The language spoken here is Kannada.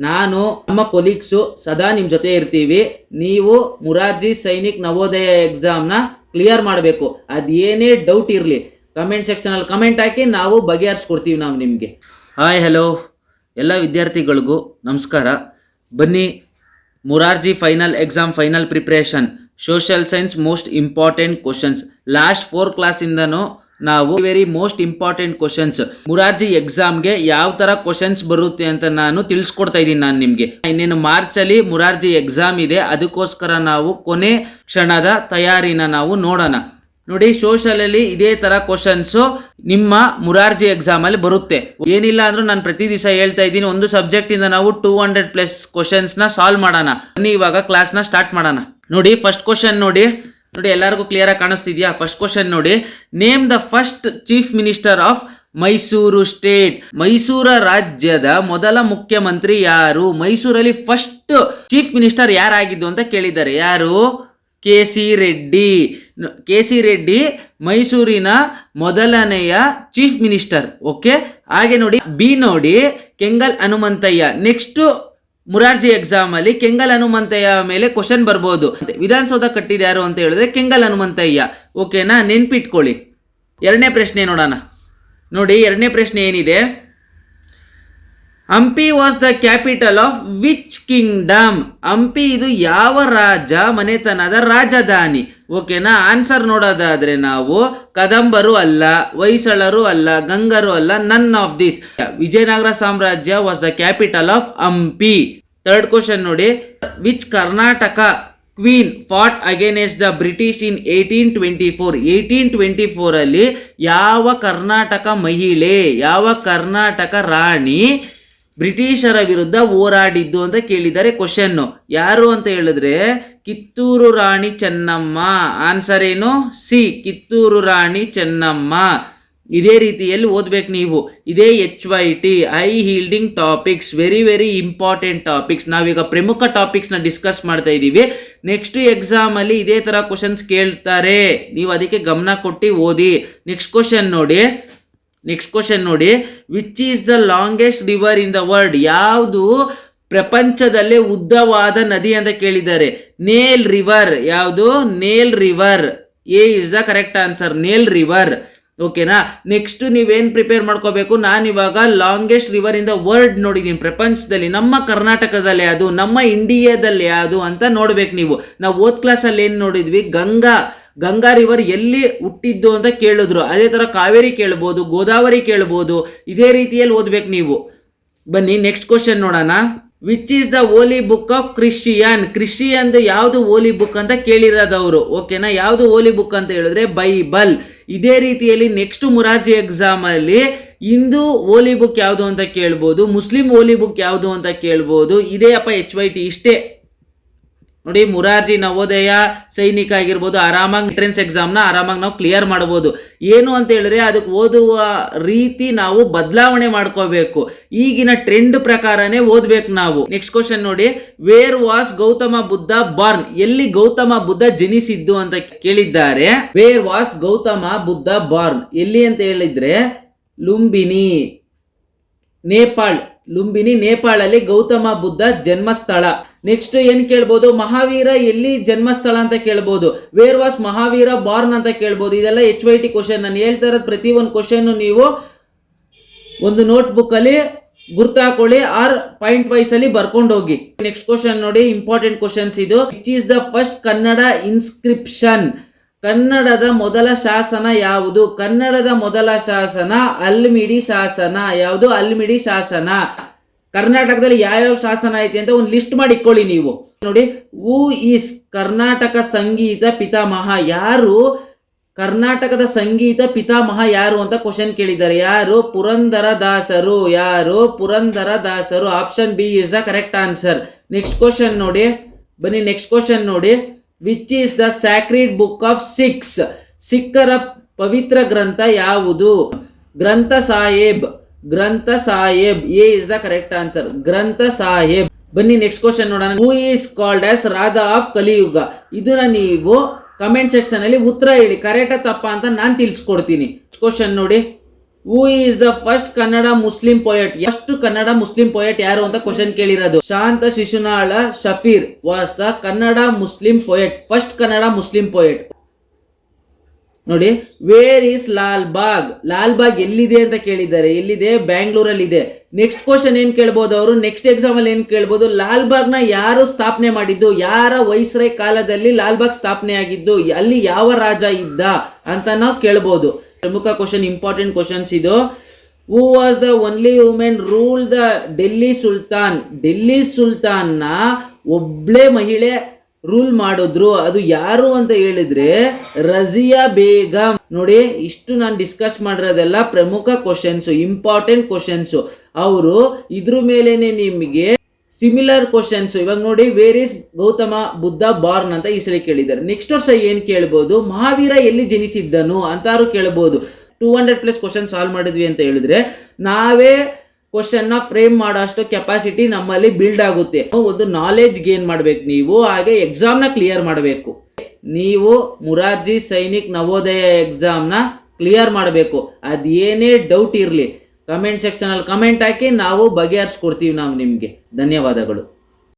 ನಾನು ನಮ್ಮ ಕೊಲೀಗ್ಸು ಸದಾ ನಿಮ್ಮ ಜೊತೆ ಇರ್ತೀವಿ. ನೀವು ಮುರಾರ್ಜಿ ಸೈನಿಕ್ ನವೋದಯ ಎಕ್ಸಾಮ್ನ ಕ್ಲಿಯರ್ ಮಾಡಬೇಕು. ಅದೇನೇ ಡೌಟ್ ಇರಲಿ ಕಮೆಂಟ್ ಸೆಕ್ಷನಲ್ಲಿ ಕಮೆಂಟ್ ಹಾಕಿ, ನಾವು ಬಗೆಹರಿಸ್ಕೊಡ್ತೀವಿ ನಾವು ನಿಮಗೆ. ಹಾಯ್ ಹಲೋ ಎಲ್ಲ ವಿದ್ಯಾರ್ಥಿಗಳಿಗೂ ನಮಸ್ಕಾರ. ಬನ್ನಿ, Morarji final exam final preparation social science most important questions. Last 4 ಕ್ಲಾಸಿಂದನೂ ನಾವು very most important questions Morarji ಎಕ್ಸಾಮ್ಗೆ ಯಾವ ಥರ ಕ್ವಶನ್ಸ್ ಬರುತ್ತೆ ಅಂತ ನಾನು ತಿಳಿಸ್ಕೊಡ್ತಾ ಇದ್ದೀನಿ. ನಾನು ನಿಮಗೆ ಇನ್ನೇನು ಮಾರ್ಚಲ್ಲಿ ಮುರಾರ್ಜಿ ಎಕ್ಸಾಮ್ ಇದೆ, ಅದಕ್ಕೋಸ್ಕರ ನಾವು ಕೊನೆ ಕ್ಷಣದ ತಯಾರಿನ ನಾವು ನೋಡೋಣ. ನೋಡಿ, ಸೋಷಲಲ್ಲಿ ಇದೇ ಥರ ಕ್ವಶನ್ಸು ನಿಮ್ಮ ಮುರಾರ್ಜಿ ಎಕ್ಸಾಮಲ್ಲಿ ಬರುತ್ತೆ. ಏನಿಲ್ಲ ಅಂದರೂ ನಾನು ಪ್ರತಿ ದಿವಸ ಹೇಳ್ತಾ ಇದ್ದೀನಿ, ಒಂದು ಸಬ್ಜೆಕ್ಟಿಂದ ನಾವು 200+ ಕ್ವಶನ್ಸ್ನ ಸಾಲ್ವ್ ಮಾಡೋಣ. ಬನ್ನಿ ಇವಾಗ ಕ್ಲಾಸ್ನ ಸ್ಟಾರ್ಟ್ ಮಾಡೋಣ. ನೋಡಿ, ಫಸ್ಟ್ ಕ್ವಶನ್ ನೋಡಿ ಎಲ್ಲರಿಗೂ ಕ್ಲಿಯರಾಗಿ ಕಾಣಿಸ್ತಿದ್ಯಾ? ಫಸ್ಟ್ ಕ್ವಶನ್ ನೋಡಿ, name the first chief minister of Mysore state. ಮೈಸೂರ ರಾಜ್ಯದ ಮೊದಲ ಮುಖ್ಯಮಂತ್ರಿ ಯಾರು? ಮೈಸೂರಲ್ಲಿ ಫಸ್ಟ್ ಚೀಫ್ ಮಿನಿಸ್ಟರ್ ಯಾರಾಗಿದ್ದು ಅಂತ ಕೇಳಿದ್ದಾರೆ. ಯಾರು? ಕೆ.ಸಿ. ರೆಡ್ಡಿ. ಕೆ.ಸಿ. ರೆಡ್ಡಿ ಮೈಸೂರಿನ ಮೊದಲನೆಯ ಚೀಫ್ ಮಿನಿಸ್ಟರ್. ಓಕೆ, ಹಾಗೆ ನೋಡಿ ಬಿ ನೋಡಿ, ಕೆಂಗಲ್ ಹನುಮಂತಯ್ಯ. ನೆಕ್ಸ್ಟ್ ಮುರಾರ್ಜಿ ಎಕ್ಸಾಮ್ ಅಲ್ಲಿ ಕೆಂಗಲ್ ಹನುಮಂತಯ್ಯ ಮೇಲೆ ಕ್ವಶನ್ ಬರ್ಬೋದು. ವಿಧಾನಸೌಧ ಕಟ್ಟಿದ ಯಾರು ಅಂತ ಹೇಳಿದ್ರೆ ಕೆಂಗಲ್ ಹನುಮಂತಯ್ಯ. ಓಕೆನಾ, ನೆನ್ಪಿಟ್ಕೊಳ್ಳಿ. ಎರಡನೇ ಪ್ರಶ್ನೆ ನೋಡೋಣ. ನೋಡಿ, ಎರಡನೇ ಪ್ರಶ್ನೆ ಏನಿದೆ? Hampi was the capital of which Kingdom. Hampi ಇದು ಯಾವ ರಾಜ ಮನೆತನದ ರಾಜಧಾನಿ? ಓಕೆನಾ, ಆನ್ಸರ್ ನೋಡೋದಾದ್ರೆ ನಾವು ಕದಂಬರು ಅಲ್ಲ, ಹೊಯ್ಸಳರು ಅಲ್ಲ, ಗಂಗರು ಅಲ್ಲ, ನನ್ ಆಫ್ ದಿಸ್. ವಿಜಯನಗರ ಸಾಮ್ರಾಜ್ಯ was the capital of Hampi. Third question ನೋಡಿ, which Karnataka queen fought against the British in 1824. 1824 ಅಲ್ಲಿ ಯಾವ ಕರ್ನಾಟಕ ಮಹಿಳೆ, ಯಾವ ಕರ್ನಾಟಕ ರಾಣಿ ಬ್ರಿಟಿಷರ ವಿರುದ್ಧ ಹೋರಾಡಿದ್ದು ಅಂತ ಕೇಳಿದ್ದಾರೆ. ಕ್ವಶನ್ನು ಯಾರು ಅಂತ ಹೇಳಿದ್ರೆ ಕಿತ್ತೂರು ರಾಣಿ ಚೆನ್ನಮ್ಮ. ಆನ್ಸರ್ ಏನು? ಸಿ, ಕಿತ್ತೂರು ರಾಣಿ ಚೆನ್ನಮ್ಮ. ಇದೇ ರೀತಿಯಲ್ಲಿ ಓದ್ಬೇಕು ನೀವು. ಇದೇ HYT high yielding topics, very very important topics. ನಾವೀಗ ಪ್ರಮುಖ ಟಾಪಿಕ್ಸ್ನ ಡಿಸ್ಕಸ್ ಮಾಡ್ತಾ ಇದ್ದೀವಿ. ನೆಕ್ಸ್ಟ್ ಎಕ್ಸಾಮಲ್ಲಿ ಇದೇ ಥರ ಕ್ವಶನ್ಸ್ ಕೇಳ್ತಾರೆ, ನೀವು ಅದಕ್ಕೆ ಗಮನ ಕೊಟ್ಟು ಓದಿ. ನೆಕ್ಸ್ಟ್ ಕ್ವಶನ್ ನೋಡಿ, which is the longest river in the world. ಯಾವುದು ಪ್ರಪಂಚದಲ್ಲೇ ಉದ್ದವಾದ ನದಿ ಅಂತ ಕೇಳಿದ್ದಾರೆ. Nile river. ಯಾವುದು? Nile river. A is the correct answer, Nile river. ಓಕೆನಾ, ನೆಕ್ಸ್ಟ್ ನೀವೇನು ಪ್ರಿಪೇರ್ ಮಾಡ್ಕೋಬೇಕು? ನಾನಿವಾಗ longest river in the world ನೋಡಿದ್ದೀನಿ ಪ್ರಪಂಚದಲ್ಲಿ. ನಮ್ಮ ಕರ್ನಾಟಕದಲ್ಲಿ ಯಾವುದು, ನಮ್ಮ ಇಂಡಿಯಾದಲ್ಲಿ ಯಾವುದು ಅಂತ ನೋಡ್ಬೇಕು ನೀವು. ನಾವು ಓದ್ ಕ್ಲಾಸಲ್ಲಿ ಏನು ನೋಡಿದ್ವಿ? ಗಂಗಾ ರಿವರ್ ಎಲ್ಲಿ ಹುಟ್ಟಿದ್ದು ಅಂತ ಕೇಳಿದ್ರು. ಅದೇ ಥರ ಕಾವೇರಿ ಕೇಳ್ಬೋದು, ಗೋದಾವರಿ ಕೇಳ್ಬೋದು. ಇದೇ ರೀತಿಯಲ್ಲಿ ಓದ್ಬೇಕು ನೀವು. ಬನ್ನಿ ನೆಕ್ಸ್ಟ್ ಕ್ವಶನ್ ನೋಡೋಣ. Which is the holy book of Christian. ಕ್ರಿಶ್ಚಿಯನ್ದು ಯಾವುದು ಹೋಲಿ ಬುಕ್ ಅಂತ ಕೇಳಿರೋದವರು. ಓಕೆನಾ, ಯಾವುದು ಹೋಲಿ ಬುಕ್ ಅಂತ ಹೇಳಿದ್ರೆ ಬೈಬಲ್. ಇದೇ ರೀತಿಯಲ್ಲಿ ನೆಕ್ಸ್ಟ್ ಮುರಾರ್ಜಿ ಎಕ್ಸಾಮಲ್ಲಿ ಹಿಂದೂ ಹೋಲಿ ಬುಕ್ ಯಾವುದು ಅಂತ ಕೇಳ್ಬೋದು, ಮುಸ್ಲಿಂ ಹೋಲಿ ಬುಕ್ ಯಾವುದು ಅಂತ ಕೇಳ್ಬೋದು. ಇದೇ ಅಪ್ಪ HYT ಇಷ್ಟೇ. ನೋಡಿ, ಮುರಾರ್ಜಿ ನವೋದಯ ಸೈನಿಕ ಆಗಿರ್ಬೋದು, ಆರಾಮಾಗಿ ಎಂಟ್ರೆನ್ಸ್ ಎಕ್ಸಾಮ್ನ ಆರಾಮಾಗಿ ನಾವು ಕ್ಲಿಯರ್ ಮಾಡ್ಬೋದು. ಏನು ಅಂತ ಹೇಳಿದ್ರೆ ಅದಕ್ಕೆ ಓದುವ ರೀತಿ ನಾವು ಬದಲಾವಣೆ ಮಾಡ್ಕೋಬೇಕು. ಈಗಿನ ಟ್ರೆಂಡ್ ಪ್ರಕಾರನೇ ಓದ್ಬೇಕು ನಾವು. ನೆಕ್ಸ್ಟ್ ಕ್ವಶನ್ ನೋಡಿ, where was Gautama Buddha Born. ಎಲ್ಲಿ ಗೌತಮ ಬುದ್ಧ ಜನಿಸಿದ್ದು ಅಂತ ಕೇಳಿದ್ದಾರೆ. Where was Gautama Buddha Born. ಎಲ್ಲಿ ಅಂತ ಹೇಳಿದ್ರೆ ಲುಂಬಿನಿ, ನೇಪಾಳಲ್ಲಿ ಗೌತಮ ಬುದ್ಧ ಜನ್ಮಸ್ಥಳ. ನೆಕ್ಸ್ಟ್ ಏನ್ ಕೇಳ್ಬೋದು? ಮಹಾವೀರ ಎಲ್ಲಿ ಜನ್ಮಸ್ಥಳ ಅಂತ ಕೇಳ್ಬೋದು. ವೇರ್ ವಾಸ್ ಮಹಾವೀರ ಬಾರ್ನ್ ಅಂತ ಕೇಳ್ಬೋದು. ಇದೆಲ್ಲ HYT ಕ್ವಶನ್. ನಾನು ಹೇಳ್ತಾ ಇರೋದು ಪ್ರತಿ ಒಂದು ಕ್ವಶನ್ ನೀವು ಒಂದು ನೋಟ್ ಬುಕ್ ಅಲ್ಲಿ ಗುರ್ತಾಕೊಳ್ಳಿ, ಆರ್ ಪಾಯಿಂಟ್ ವೈಸ್ ಅಲ್ಲಿ ಬರ್ಕೊಂಡು ಹೋಗಿ. ನೆಕ್ಸ್ಟ್ ಕ್ವಶನ್ ನೋಡಿ, ಇಂಪಾರ್ಟೆಂಟ್ ಕ್ವಶನ್ಸ್ ಇದು. Which is the first Kannada inscription. ಕನ್ನಡದ ಮೊದಲ ಶಾಸನ ಯಾವುದು? ಕನ್ನಡದ ಮೊದಲ ಶಾಸನ ಅಲ್ಮಿಡಿ ಶಾಸನ. ಯಾವುದು? ಅಲ್ಮಿಡಿ ಶಾಸನ. ಕರ್ನಾಟಕದಲ್ಲಿ ಯಾವ್ಯಾವ ಶಾಸನ ಐತಿ ಅಂತ ಒಂದು ಲಿಸ್ಟ್ ಮಾಡಿ ಇಟ್ಕೊಳ್ಳಿ ನೀವು. ನೋಡಿ, ಹೂ ಈಸ್ ಕರ್ನಾಟಕ ಸಂಗೀತ ಪಿತಾಮಹ. ಯಾರು ಕರ್ನಾಟಕದ ಸಂಗೀತ ಪಿತಾಮಹ ಯಾರು ಅಂತ ಕ್ವಶನ್ ಕೇಳಿದ್ದಾರೆ. ಯಾರು? ಪುರಂದರದಾಸರು. ಯಾರು? ಪುರಂದರದಾಸರು. Option B is the correct answer. Next question ನೋಡಿ, ಬನ್ನಿ ನೆಕ್ಸ್ಟ್ ಕ್ವಶನ್ ನೋಡಿ. Which is the sacred book of Sikhs. ಸಿಖ್ಖರ ಪವಿತ್ರ ಗ್ರಂಥ ಯಾವುದು? Granth Sahib. A is the correct answer, Granth Sahib. ಬನ್ನಿ ನೆಕ್ಸ್ಟ್ ಕ್ವಶನ್ ನೋಡೋಣ. Who is called as Radha of Kaliyuga. ಇದನ್ನ ನೀವು ಕಮೆಂಟ್ ಸೆಕ್ಷನ್ ಅಲ್ಲಿ ಉತ್ತರ ಹೇಳಿ, ಕರೆಕ್ಟಾ ತಪ್ಪಾ ಅಂತ ನಾನು ತಿಳಿಸ್ಕೊಡ್ತೀನಿ. ಕ್ವಶನ್ ನೋಡಿ, who is the first Kannada Muslim poet, first Kannada Muslim poet ಯಾರು ಅಂತ ಕ್ವಶನ್ ಕೇಳಿರೋದು. Shanta Shishunala Shafir was the Kannada Muslim poet, first Kannada Muslim poet. ನೋಡಿ, ವೇರ್ ಈಸ್ ಲಾಲ್ ಬಾಗ್, ಲಾಲ್ ಬಾಗ್ ಎಲ್ಲಿದೆ ಅಂತ ಕೇಳಿದ್ದಾರೆ. ಎಲ್ಲಿದೆ? ಬ್ಯಾಂಗ್ಳೂರಲ್ಲಿ ಇದೆ. ನೆಕ್ಸ್ಟ್ ಕ್ವಶನ್ ಏನ್ ಕೇಳ್ಬೋದು ಅವರು, ನೆಕ್ಸ್ಟ್ ಎಕ್ಸಾಮ್ ಅಲ್ಲಿ ಏನ್ ಕೇಳ್ಬೋದು, ಲಾಲ್ ಬಾಗ್ ನ ಯಾರು ಸ್ಥಾಪನೆ ಮಾಡಿದ್ದು, ಯಾರ ವೈಸ್ರಾಯ್ ಕಾಲದಲ್ಲಿ ಲಾಲ್ ಬಾಗ್ ಸ್ಥಾಪನೆ ಆಗಿದ್ದು, ಅಲ್ಲಿ ಯಾವ ರಾಜ ಇದ್ದ ಅಂತ ನಾವು ಕೇಳ್ಬೋದು. ಪ್ರಮುಖ ಕ್ವಶನ್, ಇಂಪಾರ್ಟೆಂಟ್ ಕ್ವಶನ್ಸ್ ಇದು. Who was the only women rule the Delhi Sultan, Delhi Sultan ನ ಒಬ್ಳೆ ಮಹಿಳೆ ರೂಲ್ ಮಾಡಿದ್ರು, ಅದು ಯಾರು ಅಂತ ಹೇಳಿದ್ರೆ ರಜಿಯಾ ಬೇಗಂ. ನೋಡಿ, ಇಷ್ಟು ನಾನು ಡಿಸ್ಕಸ್ ಮಾಡಿರೋದೆಲ್ಲ ಪ್ರಮುಖ ಕ್ವಶನ್ಸ್, ಇಂಪಾರ್ಟೆಂಟ್ ಕ್ವಶನ್ಸ್. ಅವರು ಇದ್ರ ಮೇಲೇನೆ ನಿಮಗೆ ಸಿಮಿಲರ್ ಕ್ವಶನ್ಸ್. ಇವಾಗ ನೋಡಿ, where is Gautama Buddha Born ಅಂತ ಈ ಸಲ ಕೇಳಿದ್ದಾರೆ. ನೆಕ್ಸ್ಟ್ ವರ್ಷ ಏನ್ ಕೇಳ್ಬೋದು, ಮಹಾವೀರ ಎಲ್ಲಿ ಜನಿಸಿದ್ದನು ಅಂತಾರು ಕೇಳ್ಬೋದು. 200+ ಕ್ವಶನ್ ಸಾಲ್ವ್ ಮಾಡಿದ್ವಿ ಅಂತ ಹೇಳಿದ್ರೆ ನಾವೇ ಕ್ವಶನ್ ನ ಫ್ರೇಮ್ ಮಾಡೋ ಅಷ್ಟು ಕೆಪಾಸಿಟಿ ನಮ್ಮಲ್ಲಿ ಬಿಲ್ಡ್ ಆಗುತ್ತೆ. ಒಂದು ನಾಲೆಜ್ ಗೇನ್ ಮಾಡ್ಬೇಕು ನೀವು, ಹಾಗೆ ಎಕ್ಸಾಮ್ ನ ಕ್ಲಿಯರ್ ಮಾಡಬೇಕು. ನೀವು ಮುರಾರ್ಜಿ ಸೈನಿಕ್ ನವೋದಯ ಎಕ್ಸಾಮ್ ನ ಕ್ಲಿಯರ್ ಮಾಡಬೇಕು. ಅದೇನೇ ಡೌಟ್ ಇರಲಿ ಕಮೆಂಟ್ ಸೆಕ್ಷನ್ ಅಲ್ಲಿ ಕಮೆಂಟ್ ಹಾಕಿ, ನಾವು ಬಗೆಹರಿಸ್ಕೊಡ್ತೀವಿ ನಾವು ನಿಮ್ಗೆ. ಧನ್ಯವಾದಗಳು.